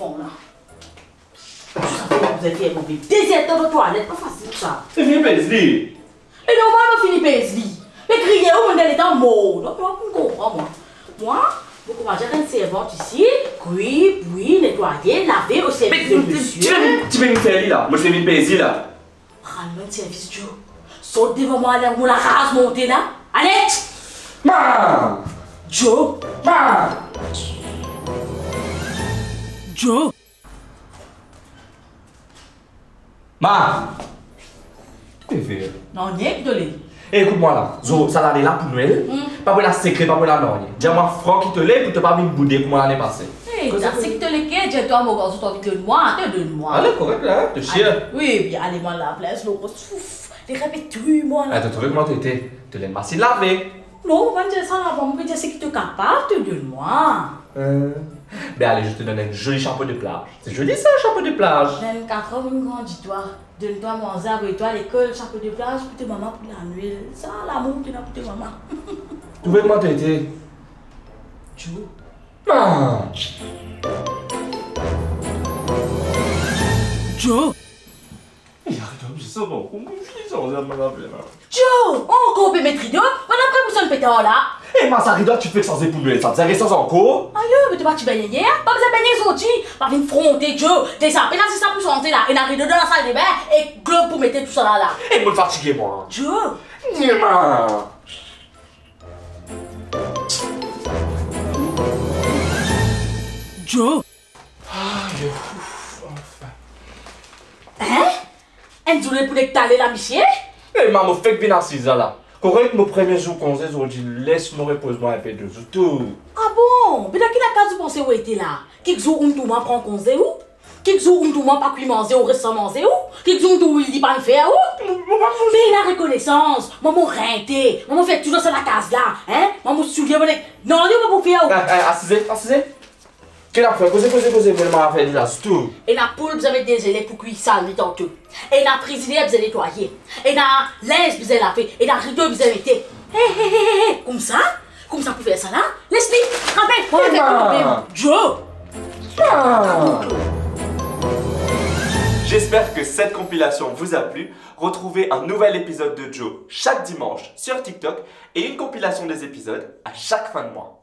fond là. Vous avez fait mon bébé. Désert dans votre toilette, pas facile ça. C'est Philippe Paisley. Et normalement, Philippe Paisley. Mais crier où on est en mot. Donc, on comprend, moi. Moi, vous commencez à une servante ici. Oui, puis, nettoyer, laver au service de monsieur. Tu veux me faire là? Moi, je Philippe Paisley là. Rends-moi le service, Joe. Saute devant moi, là, où la race montée là. Allez! Ma! Joe! Ma! Joe! Ma! Tu peux faire? Non, n'est que de l'île. Écoute-moi là, Zo, ça l'année là pour Noël. Pas pour la secret, pas pour la norme. Dis-moi, Franck qui te lève pour te pas venir bouder pour l'année passée. Hé, t'as ce qui te l'est, dis-toi, mon garçon, t'as envie de moi, donne-moi. Allez, correct là, te chier. Oui, bien, allez, moi, la place, l'eau, souffle, les répétues, moi, là. T'as trouvé comment t'étais? Te laisse masser laver. Non, on va dire ça, on va dire ce qui te capable, donne-moi. Ben allez, je te donne un joli chapeau de plage. C'est joli ça, un chapeau de plage. 24 ans, une grande dis-toi. Donne-toi mon arbre et toi à l'école, chapeau de plage, pour tes mamans, pour la nuit. Ça, l'amour, tu n'as pour tes mamans. Tu veux comment t'étais? Joe. Ah! Joe. Je sais pas, comment je ça, on va me laver là. Joe, encore peut mettre rideau, on a pris pour son pétard là. Eh, ma Sarida, tu fais que sans épouler, ça te servait sans encore? Aïe, mais tu vas te baigner hier? Pas besoin de baigner aujourd'hui. Pas venir fronter, Joe. T'es ça, et là, c'est ça pour chanter là. Et un rideau dans la salle de bain et globe pour mettre tout ça là. Eh, me fatigué, moi. Joe. Nima! Joe. Aïe, ouf, enfin. Hein? Un journée pour t'aller la monsieur? Eh, maman, fais que bien assise là. Correct, mon premier jour qu'on s'est dit, laisse-moi reposer-moi un peu de tout. Ah bon? Mais dans quelle case vous pensez où était là? Quelques jours où tout le monde prend congé où? Quelques jours où tout le monde pas cuit manger ou reste manger où? Quelques jours où il dit pas le faire où? Mais la reconnaissance, maman renté, maman fait toujours ça la case là, hein? Maman se souvient, non, il va pas faire où? Assisez. Qu'est-ce que tu fais? Posez, vous m'avez fait là, c'est tout. Et la poule, vous avez des élèves pour cuire ça, les tantôt. Et la présidée, vous avez nettoyer. Et la linge, vous avez laver. Et la rideau, vous avez été. Hé, comme ça? Comme ça, pour faire ça là? Laisse-les, rappelle, on va faire tout Joe! J'espère que cette compilation vous a plu. Retrouvez un nouvel épisode de Joe chaque dimanche sur TikTok et une compilation des épisodes à chaque fin de mois.